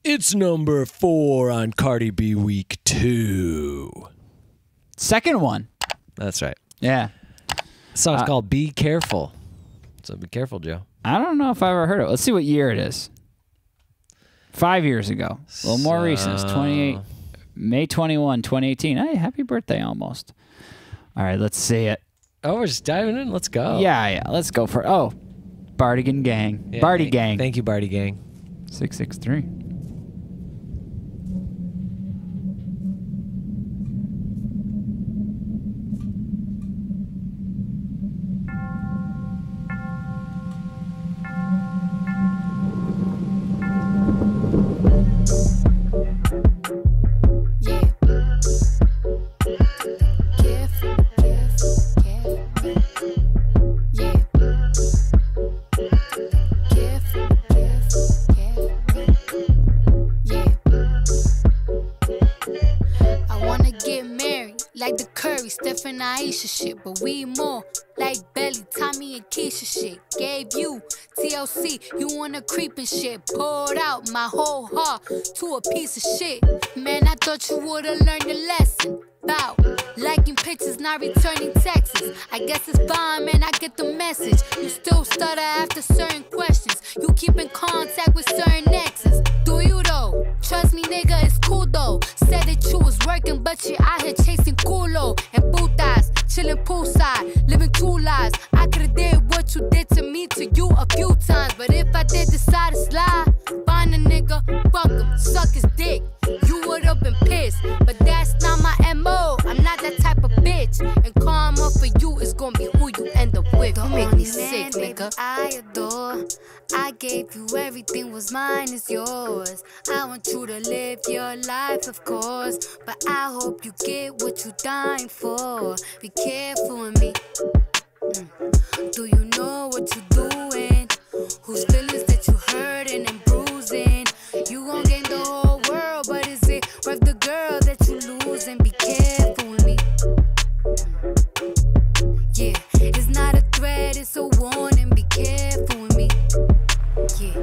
It's number 4 on Cardi B week 2. Second one. That's right. Yeah. The song's called Be Careful. So be careful, Joe. I don't know if I ever heard it. Let's see what year it is. 5 years ago. A little more recent. It's May 21, 2018. Hey, happy birthday almost. All right, let's see it. Oh, we're just diving in. Let's go. Yeah. Let's go for it. Oh, Bardigan Gang. Yeah, Bardi Gang. Thank you, Bardi Gang. 663. Steph and Aisha shit, but we more like Belly, Tommy and Keisha shit. Gave you TLC, you wanna creep and shit. Poured out my whole heart to a piece of shit. Man, I thought you would've learned your lesson. Bout liking pictures, not returning texts. I guess it's fine, man, I get the message. You still stutter after certain questions. You keep in contact with certain exes. Do you though? Trust me, nigga, it's cool though. Said that you was working, but you out here chasing culo and putas, chilling poolside, living 2 lives. I could've did what you did to me to you a few times, but if I did decide to slide, find a nigga, fuck him, suck his dick. You would've been pissed, but that's not my MO. I'm not that type of bitch, and karma for you is gonna be who you end up with. You make me sick, nigga. I adore. I gave you everything, was mine is yours. I want you to live your life, of course, but I hope you get what you dying for. Be careful with me. Do you know what you're doing? Whose feelings that you hurting and bruising? You gon' gain the whole world, but is it worth the girl that you losing? Be careful with me. Yeah, it's not a threat, it's a warning. Be careful with me. Yeah,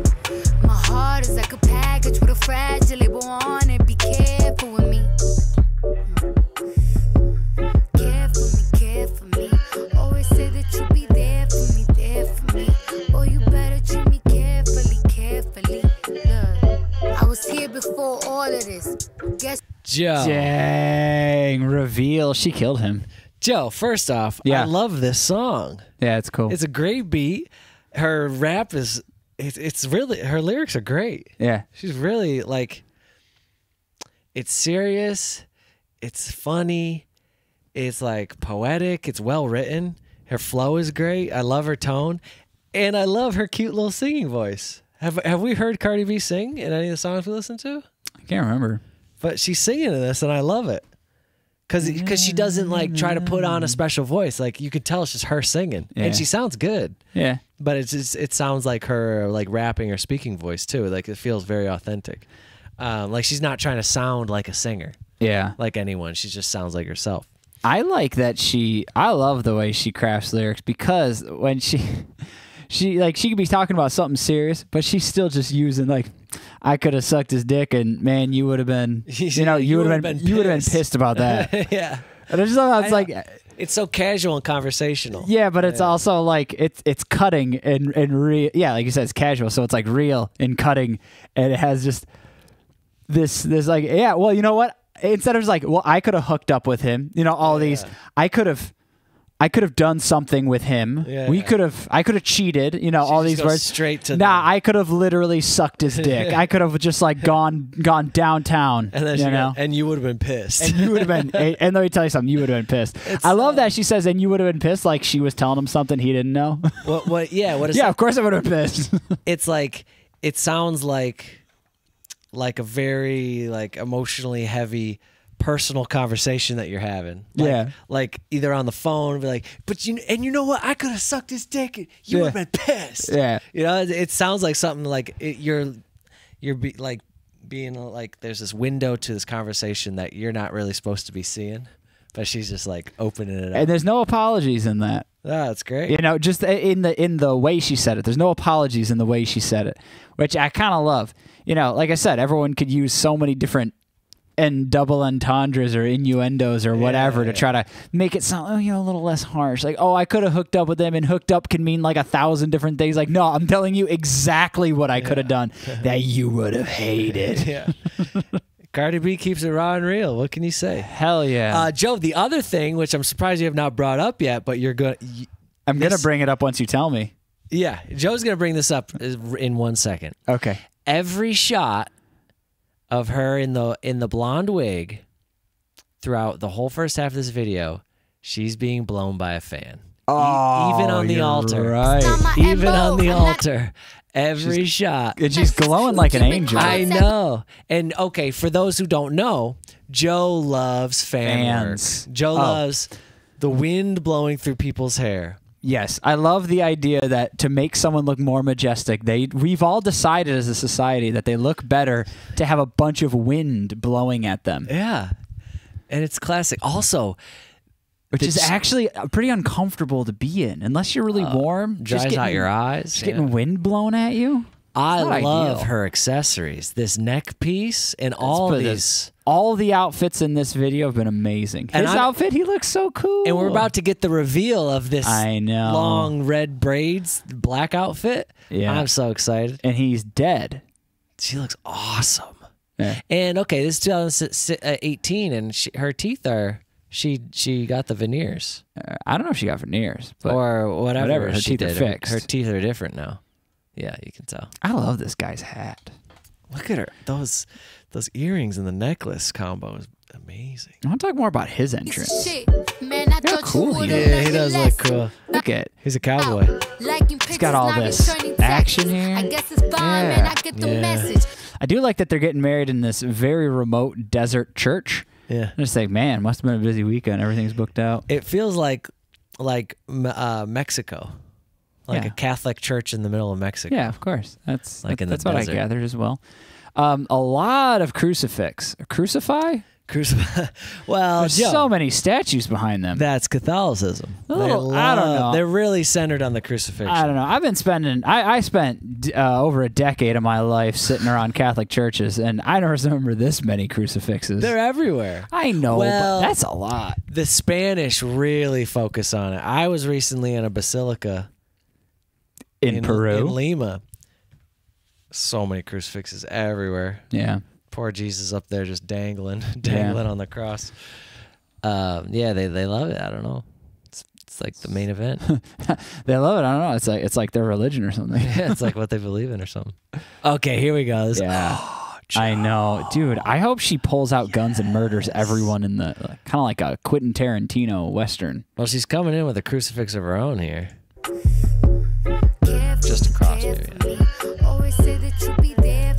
my heart is like a package with a fragile label on it. Be careful with me. Care for me. Always say that you be there for me. Oh, you better treat me carefully. Look, I was here before all of this. Guess. Joe. Dang, reveal. She killed him. Joe, first off, yeah. I love this song. Yeah, it's cool. It's a great beat. Her rap is, it's really, her lyrics are great. Yeah. She's really like, it's serious, it's funny, it's like poetic, it's well written. Her flow is great. I love her tone. And I love her cute little singing voice. Have we heard Cardi B sing in any of the songs we listen to? I can't remember. But she's singing in this, and I love it. Because she doesn't like try to put on a special voice. Like you could tell it's just her singing, and she sounds good. Yeah, but it sounds like her like rapping or speaking voice too. Like it feels very authentic. Like she's not trying to sound like a singer. Yeah, like anyone. She just sounds like herself. I like that I love the way she crafts lyrics, because when she could be talking about something serious, but she's still just using like, I could have sucked his dick, and man, you would have been, you would have been pissed about that. Yeah, and I just love how it's like, it's so casual and conversational. Yeah, but it's also like it's cutting and real. Yeah, like you said, it's casual, so it's like real and cutting, and it has just this like, yeah. Well, you know what? Instead of just like, well, I could have hooked up with him. You know, all these, I could have done something with him. Yeah, I could have cheated, you know, all these words. Straight to I could have literally sucked his dick. I could have just like gone downtown, and then and you would have been pissed. And you would have been, and let me tell you something, you would have been pissed. I love that she says, and you would have been pissed, like she was telling him something he didn't know. What yeah, what is Yeah, of course I would have been pissed. It's like, it sounds like a very like emotionally heavy personal conversation that you're having. Like, like either on the phone, be like, but you know what? I could have sucked his dick. And you would have been pissed. Yeah. You know, it sounds like something like you're being like, there's this window to this conversation that you're not really supposed to be seeing, but she's just like opening it up. And there's no apologies in that. That's great. You know, just in the way she said it. There's no apologies in the way she said it, which I kind of love. You know, like I said, everyone could use so many different and double entendres or innuendos or whatever to try to make it sound, you know, a little less harsh. Like, oh, I could have hooked up with them, and hooked up can mean like 1,000 different things. Like, no, I'm telling you exactly what I could have done that you would have hated. Yeah. Cardi B keeps it raw and real. What can you say? Hell yeah. Joe, the other thing, which I'm surprised you have not brought up yet, but you're going I'm going to bring it up once you tell me. Yeah, Joe's going to bring this up in 1 second. Okay. Every shot of her in the blonde wig throughout the whole first half of this video, she's being blown by a fan. Oh, even on the altar. Right. Even on the altar. Every shot. And she's glowing like an angel. I know. And okay, for those who don't know, Joe loves fans. Joe loves the wind blowing through people's hair. Yes, I love the idea that to make someone look more majestic, we've all decided as a society that they look better to have a bunch of wind blowing at them. Yeah. And it's classic. Also, which is actually pretty uncomfortable to be in unless you're really warm. Dries out your eyes. Just getting wind blown at you. I love her accessories. This neck piece and all these. All the outfits in this video have been amazing. His outfit, he looks so cool. And we're about to get the reveal of this long red braids black outfit. Yeah. I'm so excited. And he's dead. She looks awesome. Yeah. And okay, this is 2018 and her teeth are... She got the veneers. I don't know if she got veneers, but or whatever. Her teeth are fixed. Her teeth are different now. Yeah, you can tell. I love this guy's hat. Look at her. Those earrings and the necklace combo is amazing. I want to talk more about his entrance. Man, I thought cool you yeah, he does look cool. Look at. He's a cowboy. He's got all this action here. I guess it's fine, man. I get the message. I do like that they're getting married in this very remote desert church. Yeah. I'm just like, man, must have been a busy weekend. Everything's booked out. It feels like Mexico. Like a Catholic church in the middle of Mexico. Yeah, of course. That's what I gathered as well. A lot of crucify? Well, there's so many statues behind them. That's Catholicism. I don't know. They're really centered on the crucifixion. I don't know. I've been spending. I spent over a decade of my life sitting around Catholic churches, and I never remember this many crucifixes. They're everywhere. I know, but that's a lot. The Spanish really focus on it. I was recently in a basilica in Peru, in Lima. So many crucifixes everywhere. Yeah. Poor Jesus up there just dangling on the cross. Yeah, they love it. I don't know. It's like the main event. They love it. I don't know. It's like their religion or something. Yeah, it's like what they believe in or something. Okay, here we go. I know, dude. I hope she pulls out guns and murders everyone in the kind of like a Quentin Tarantino Western. Well, she's coming in with a crucifix of her own here. Just across, maybe. Always say that you be there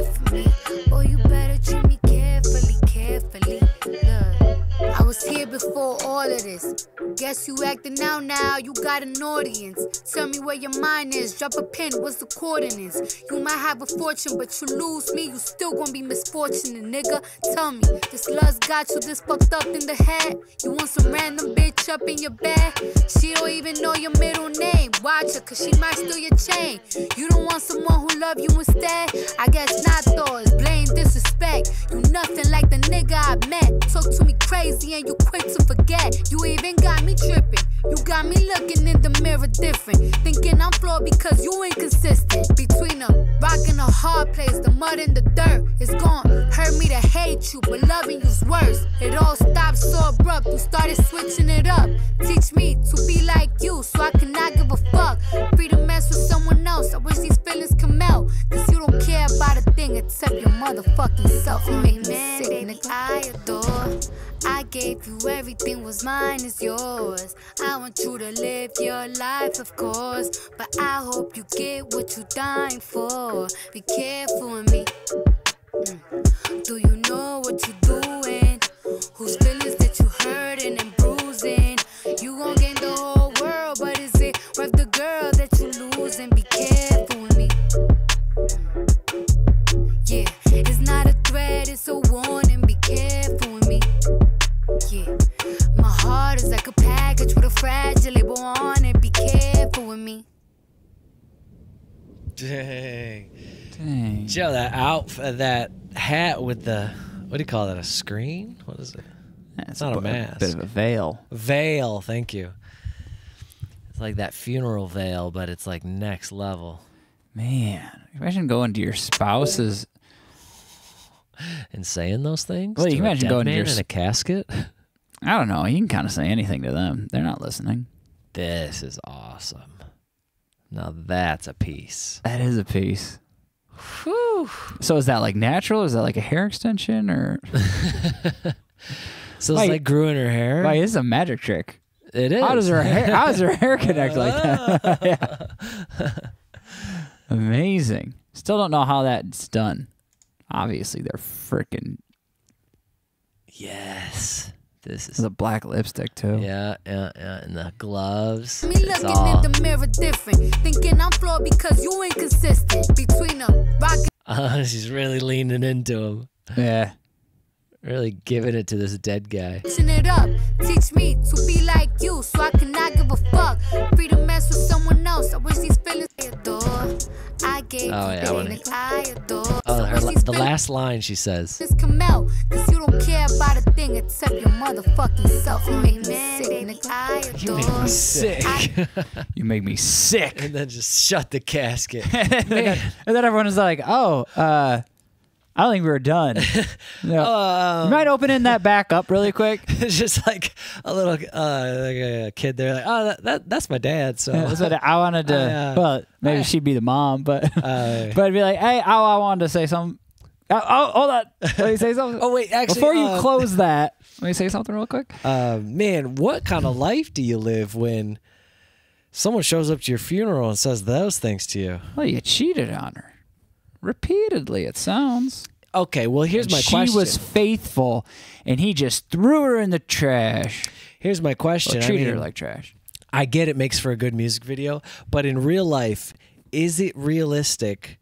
for me. Oh, you better treat me carefully. Look, I was here before all of this. Guess you acting out now, you got an audience. Tell me where your mind is, drop a pin, what's the coordinates? You might have a fortune, but you lose me, you still gonna be misfortunate, nigga. Tell me, this lust got you this fucked up in the head? You want some random bitch up in your bed? She don't even know your middle name. Watch her, cause she might steal your chain. You don't want someone who love you instead? I guess not though, it's blame, disrespect. You nothing like the nigga I met. Talk to me crazy and you quick to forget. You even got me tripping. You got me looking in the mirror different. Thinking I'm flawed because you inconsistent. Between a rock and a hard place, the mud and the dirt is gone. Hurt me to hate you, but loving you's worse. It all stopped so abrupt, you started switching it up. Teach me to be like you, so I cannot give a fuck. Free to mess with someone else, I wish these feelings come out. Cause you don't care about a thing except your motherfucking self. You make me sick, nigga. I adore. I gave you everything, was mine is yours. I want you to live your life, of course, but I hope you get what you're dying for. Be careful with me. Do you know what you're doing? Whose feelings that you hurting and bruising? You gon' gain the whole world, but is it worth the girl that you losing? Be careful with me. Yeah, it's not a threat, it's a warning. Be careful with me. Yeah, my heart is like a package with a fragile label on Joe, that hat with the, what do you call that? A screen? What is it? It's not a mask. A bit of a veil. Veil, thank you. It's like that funeral veil, but it's like next level. Man, imagine going to your spouse's and saying those things. Well, you to can a imagine dead going to man your in a casket. I don't know. You can kind of say anything to them. They're not listening. This is awesome. Now that's a piece. That is a piece. Whew. So is that like natural? Is that like a hair extension or? So it's like grew in her hair. Why is a magic trick? It is. How does her hair connect like that? Yeah. Amazing. Still don't know how that's done. Obviously, they're freaking. Yes. This is a black lipstick too. Yeah. And the gloves. Me looking in the mirror different, thinking I'm flawed because you inconsistent. Between them, rocking. She's really leaning into him. Yeah. Really giving it to this dead guy. It up. Teach me to be like you, so I cannot give a fuck. Free to mess with someone else. I wish these feelings I adore. I gave I adore. Oh, the last line she says. This come out, cause you don't care about a thing except your motherfucking self. You make me sick. You make me sick. You make me sick. And then just shut the casket. And then everyone is like, oh, I don't think we were done. No. You mind opening that back up really quick? It's just like a little like a kid there, like, oh, that's my dad. So that's what I wanted to. Well, maybe she'd be the mom, but but I'd be like, hey, I wanted to say something. Oh, hold on. Let me say something. Oh wait, actually, before you close that, let me say something real quick. Man, what kind of life do you live when someone shows up to your funeral and says those things to you? Well, you cheated on her. Repeatedly, it sounds. Okay, well, here's my question. She was faithful, and he just threw her in the trash. Here's my question. Treated her like trash. I get it makes for a good music video, but in real life, is it realistic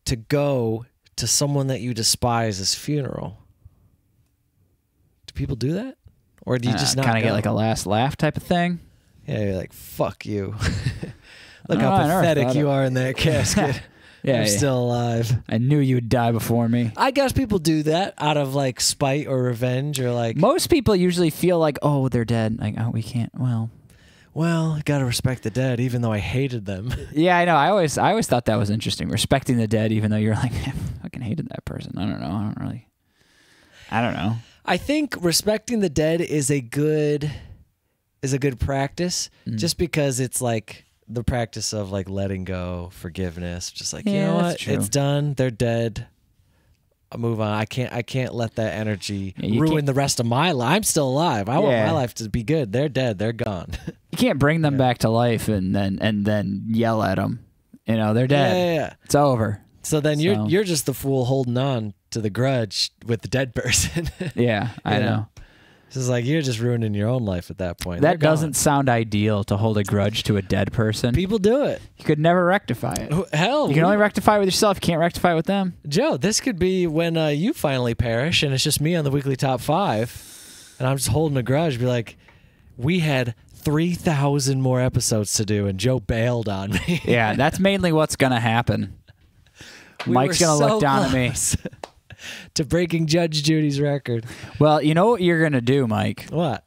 to go to someone that you despise's funeral? Do people do that? Or do you just not kind of get like a last laugh type of thing? Yeah, you're like, fuck you. Look how pathetic you are in that casket. Yeah, I'm still alive. I knew you would die before me. I guess people do that out of like spite or revenge or like. Most people usually feel like, oh, they're dead. Like, oh, we can't. Well, gotta respect the dead, even though I hated them. Yeah, I know. I always thought that was interesting. Respecting the dead, even though you're like, I fucking hated that person. I don't know. I don't know. I think respecting the dead is a good practice, just because it's like the practice of like letting go, forgiveness, just like, you know what, it's done, they're dead, I'll move on. I can't let that energy ruin the rest of my life. I'm still alive. I want my life to be good. They're dead, they're gone. You can't bring them back to life and then yell at them. You know, they're dead. Yeah. It's over. So then you're just the fool holding on to the grudge with the dead person. Yeah, I know. It's just like you're just ruining your own life at that point. That doesn't sound ideal, to hold a grudge to a dead person. People do it. You could never rectify it. Hell, you can only rectify it with yourself. You can't rectify it with them. Joe, this could be when you finally perish and it's just me on the weekly top 5 and I'm just holding a grudge. Be like, we had 3,000 more episodes to do and Joe bailed on me. Yeah, that's mainly what's going to happen. Mike's going to look down at me. To breaking Judge Judy's record. Well, you know what you're going to do, Mike? What?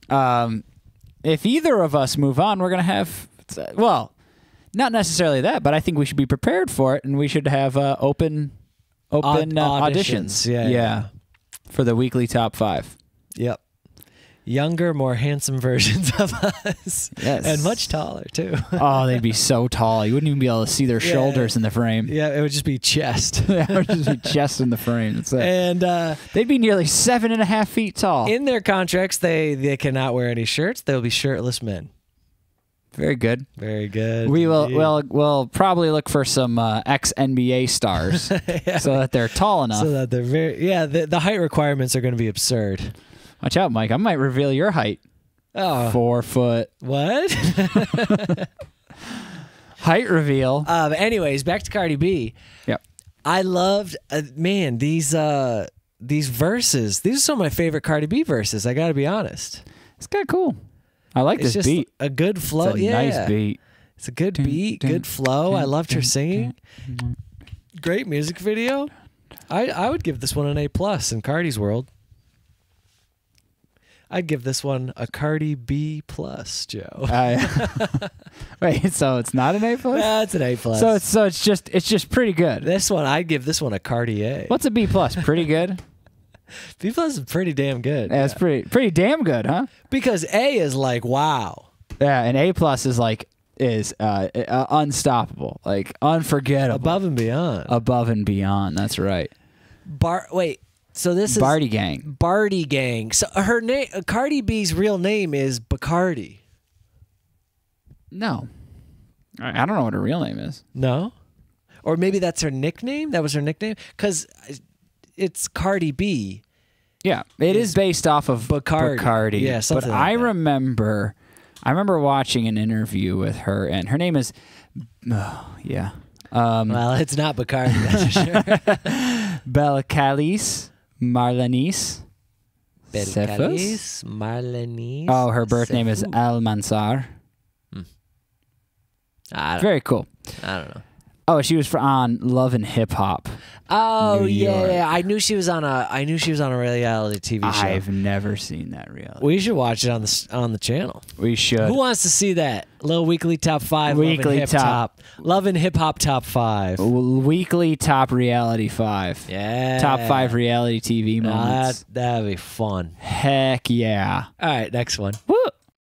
If either of us move on, we're going to have, well, not necessarily that, but I think we should be prepared for it, and we should have open auditions. Yeah. For the weekly top 5. Yep. Younger, more handsome versions of us. Yes. And much taller, too. Oh, they'd be so tall. You wouldn't even be able to see their shoulders in the frame. Yeah, it would just be chest. Yeah, it would just be chest in the frame. That's it. And they'd be nearly 7.5 feet tall. In their contracts, they cannot wear any shirts. They'll be shirtless men. Very good. Very good. We'll probably look for some ex-NBA stars so that they're tall enough. So that they're the height requirements are going to be absurd. Watch out, Mike. I might reveal your height. Oh. 4 foot. What? Height reveal. Anyways, back to Cardi B. Yep. I loved, man, these verses. These are some of my favorite Cardi B verses. I got to be honest. It's kind of cool. I like this beat. A good flow. It's a nice beat. It's a good beat, good flow. I loved her singing. great music video. I would give this one an A+ in Cardi's world. I'd give this one a Cardi B+, Joe. Wait, so it's not an A+? No, it's an A+. So it's just pretty good. I'd give this one a Cardi A. What's a B+? Pretty good. B+ is pretty damn good. Yeah, it's pretty damn good, huh? Because A is like wow. Yeah, and A+ is like unstoppable, like unforgettable, Above and beyond. above and beyond. That's right. Wait. So this is Barty Gang. Barty Gang. So her name, Cardi B's real name is Bacardi. No, I don't know what her real name is. No, or maybe that's her nickname. That was her nickname because it's Cardi B. Yeah, it is based off of Bacardi. Yeah, something but like I that. remember watching an interview with her, and her name is, yeah. Well, it's not Bacardi, that's for sure. Belcalis Marlenis. Belcalis Marlenis. Oh, her birth name is Almanzar. Very cool. I don't know. Oh, she was on Love and Hip Hop. Oh New York. yeah, I knew she was on a reality TV show. I've never seen that reality. We should watch it on the channel. We should. Who wants to see that? Little weekly top 5. Weekly Love and Hip Hop top 5. Weekly top reality 5. Yeah. Top 5 reality TV moments. That'd be fun. Heck yeah. All right, next one. Woo.